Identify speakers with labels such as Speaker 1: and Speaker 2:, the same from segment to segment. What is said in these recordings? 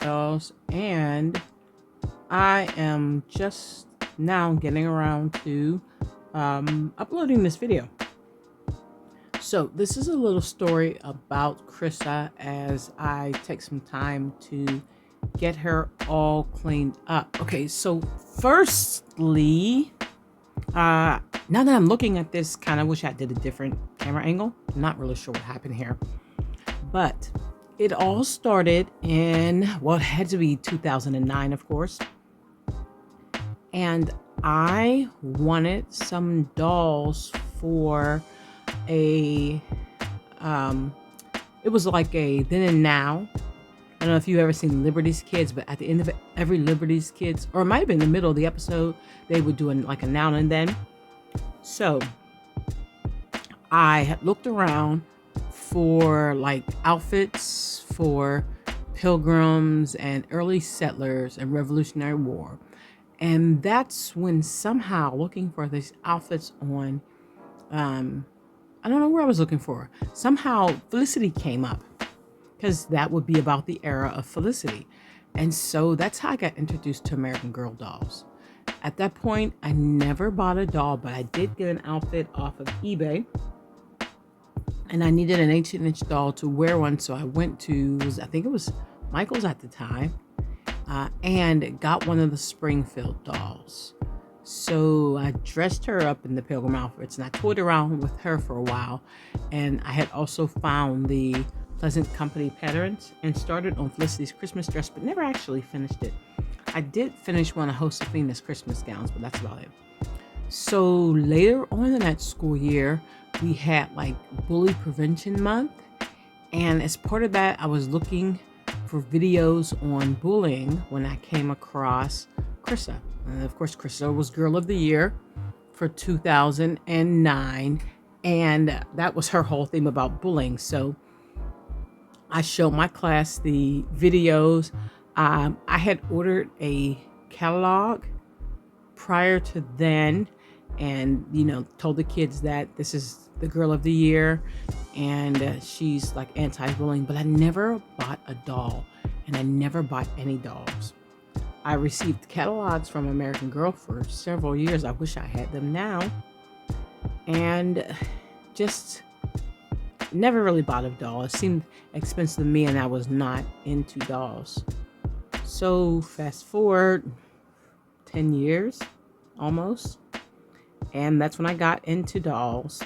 Speaker 1: dolls, and I am just now getting around to uploading this video. So this is a little story about Chrissa as I take some time to get her all cleaned up. Okay, so firstly, now that I'm looking at this, kind of wish I did a different camera angle. I'm not really sure what happened here, but it all started in, well, it had to be 2009, of course. And I wanted some dolls for a, it was like a then and now. I don't know if you've ever seen Liberty's Kids, but at the end of every Liberty's Kids, or it might have been in the middle of the episode, they would do like a now and then. So I had looked around for like outfits for pilgrims and early settlers and Revolutionary War. And that's when somehow looking for these outfits on, I don't know where I was looking for. Somehow Felicity came up because that would be about the era of Felicity. And so that's how I got introduced to American Girl dolls. At that point, I never bought a doll, but I did get an outfit off of eBay. And I needed an 18-inch doll to wear one. So I went to, I think it was Michael's at the time, and got one of the Springfield dolls. So I dressed her up in the pilgrim outfits and I toyed around with her for a while. And I had also found the Pleasant Company patterns and started on Felicity's Christmas dress, but never actually finished it. I did finish one of Josefina's Christmas gowns, but that's about it. So later on in that school year, we had like Bully Prevention Month. And as part of that, I was looking for videos on bullying when I came across Chrissa. And of course, Chrissa was Girl of the Year for 2009. And that was her whole theme about bullying. So I showed my class the videos. I had ordered a catalog prior to then and, told the kids that this is the Girl of the Year and she's like anti-bullying, but I never bought a doll and I never bought any dolls. I received catalogs from American Girl for several years. I wish I had them now. And just never really bought a doll. It seemed expensive to me and I was not into dolls. So fast forward 10 years almost. And that's when I got into dolls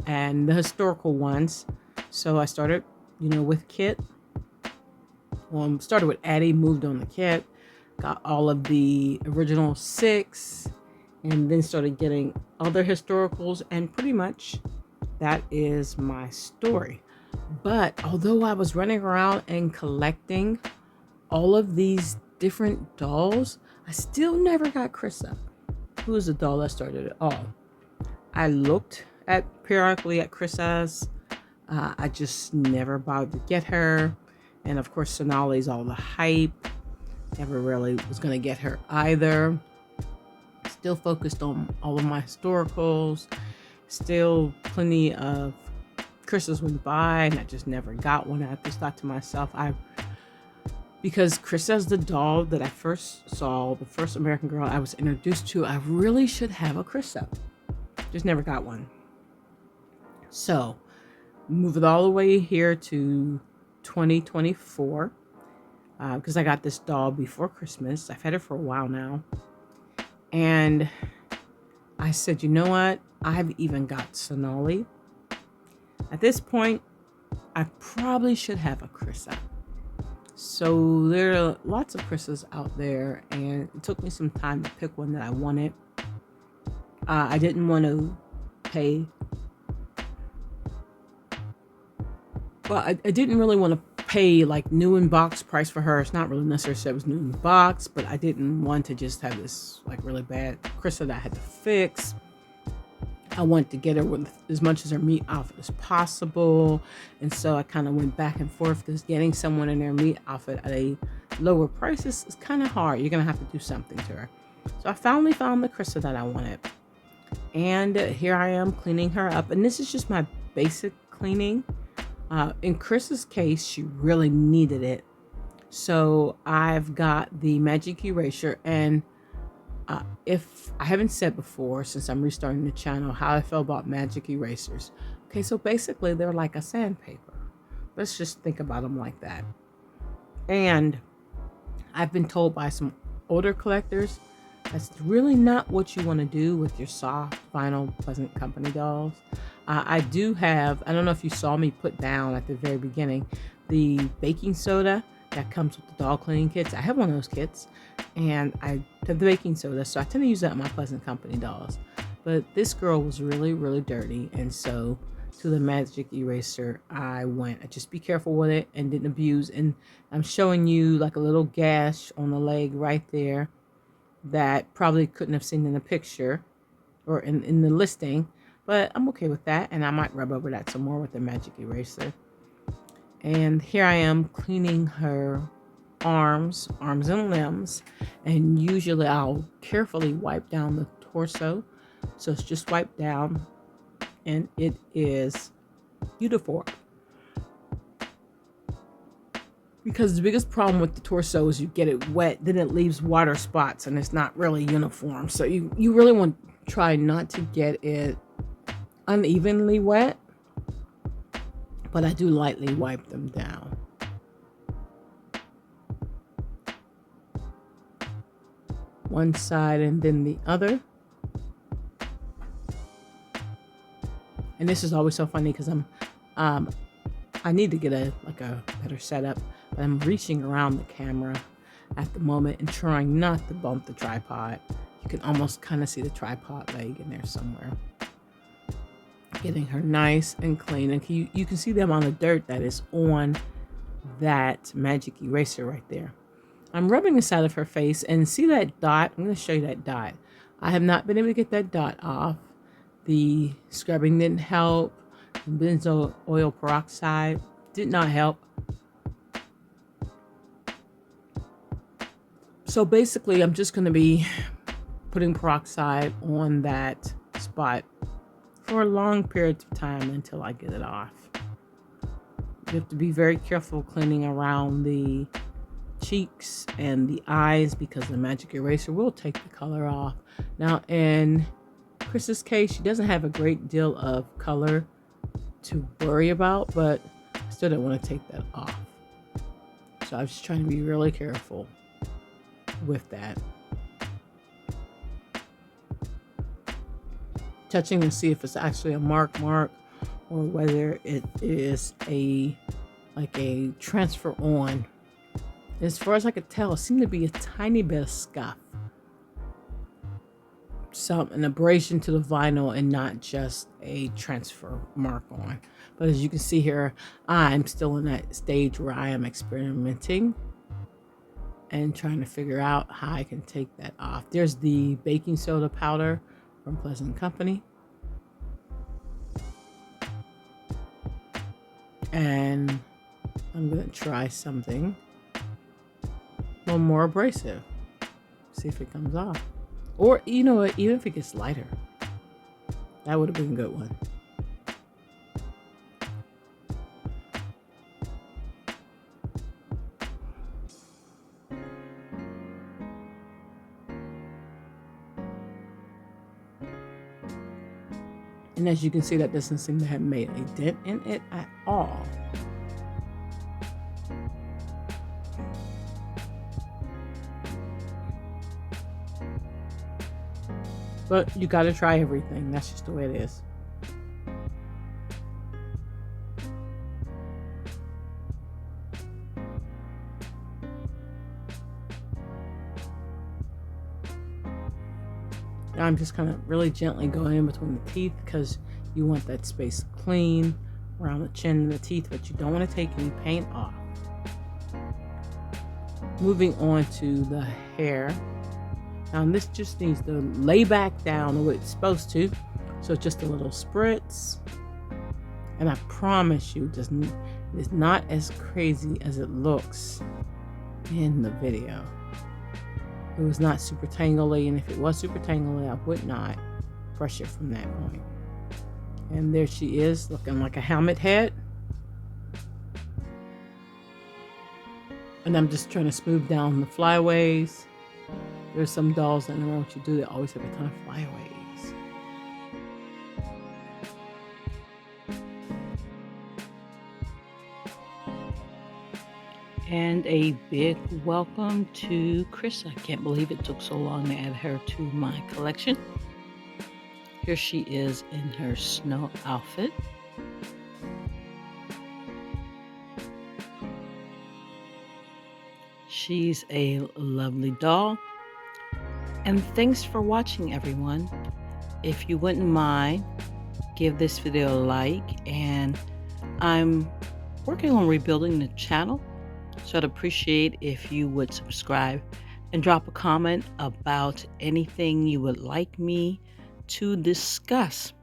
Speaker 1: and the historical ones. So I started, with Kit. Started with Addie, moved on to Kit, got all of the original 6, and then started getting other historicals, and pretty much that is my story. But although I was running around and collecting all of these different dolls, I still never got Chrissa, who is the doll that started it all. I looked periodically at Chrissa's. I just never bothered to get her. And of course, Sonali's all the hype. Never really was going to get her either. Still focused on all of my historicals. Still plenty of Chris's went by and I just never got one. I just thought to myself, because Chrissa's the doll that I first saw, the first American Girl I was introduced to, I really should have a Chrissa. Just never got one. So, move it all the way here to 2024, because I got this doll before Christmas. I've had it for a while now. And I said, you know what? I've even got Sonali. At this point, I probably should have a Chrissa. So there are lots of Chrissas out there, and it took me some time to pick one that I wanted. I didn't want to pay. Well, I didn't really want to pay like new in box price for her. It's not really necessary that it was new in box, but I didn't want to just have this like really bad Chrissa that I had to fix. I wanted to get her with as much as her meat outfit as possible. And so I kind of went back and forth because getting someone in their meat outfit at a lower price is kind of hard. You're going to have to do something to her. So I finally found the Chrissa that I wanted. And here I am cleaning her up. And this is just my basic cleaning. In Chris's case, she really needed it. So I've got the magic eraser, and if I haven't said before, since I'm restarting the channel, how I feel about magic erasers. Okay, so basically they're like a sandpaper. Let's just think about them like that. And I've been told by some older collectors that's really not what you want to do with your soft vinyl Pleasant Company dolls. I do have, I don't know if you saw me put down at the very beginning, the baking soda that comes with the doll cleaning kits. I have one of those kits, and I have the baking soda, so I tend to use that on my Pleasant Company dolls. But this girl was really, really dirty, and so to the magic eraser I went. Just be careful with it and didn't abuse. And I'm showing you like a little gash on the leg right there that probably couldn't have seen in the picture or in the listing, but I'm okay with that, and I might rub over that some more with the magic eraser. And here I am cleaning her arms and limbs, and usually I'll carefully wipe down the torso, so it's just wiped down, and it is beautiful. Because the biggest problem with the torso is you get it wet, then it leaves water spots, and it's not really uniform. So you really want to try not to get it unevenly wet, but I do lightly wipe them down. One side and then the other. And this is always so funny because I need to get a better setup, but I'm reaching around the camera at the moment and trying not to bump the tripod. You can almost kind of see the tripod leg in there somewhere. Getting her nice and clean, and you can see the amount of dirt that is on that magic eraser right there. I'm rubbing the side of her face, and see that dot? I'm going to show you that dot. I have not been able to get that dot off. The scrubbing didn't help. Benzoyl oil peroxide did not help. So basically, I'm just going to be putting peroxide on that spot for a long period of time until I get it off. You have to be very careful cleaning around the cheeks and the eyes because the magic eraser will take the color off. Now in Chris's case, she doesn't have a great deal of color to worry about, but I still don't want to take that off. So I'm just trying to be really careful with that. Touching to see if it's actually a mark or whether it is a transfer on. As far as I could tell, it seemed to be a tiny bit of scuff. An abrasion to the vinyl and not just a transfer mark on. But as you can see here, I'm still in that stage where I am experimenting and trying to figure out how I can take that off. There's the baking soda powder from Pleasant Company. And I'm going to try something a little more abrasive. See if it comes off. Or, you know what, even if it gets lighter. That would have been a good one. And as you can see, that doesn't seem to have made a dent in it at all. But you got to try everything. That's just the way it is. Now I'm just kind of really gently going in between the teeth because you want that space clean around the chin and the teeth, but you don't want to take any paint off. Moving on to the hair. Now this just needs to lay back down the way it's supposed to. So just a little spritz. And I promise you, it's not as crazy as it looks in the video. It was not super tangly, and if it was super tangly, I would not brush it from that point. And there she is, looking like a helmet head. And I'm just trying to smooth down the flyaways. There's some dolls that no matter what you do, they always have a ton of flyaways. And a big welcome to Chrissa. I can't believe it took so long to add her to my collection. Here she is in her snow outfit. She's a lovely doll. And thanks for watching, everyone. If you wouldn't mind, give this video a like. And I'm working on rebuilding the channel, so I'd appreciate if you would subscribe and drop a comment about anything you would like me to discuss.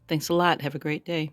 Speaker 1: Thanks a lot. Have a great day.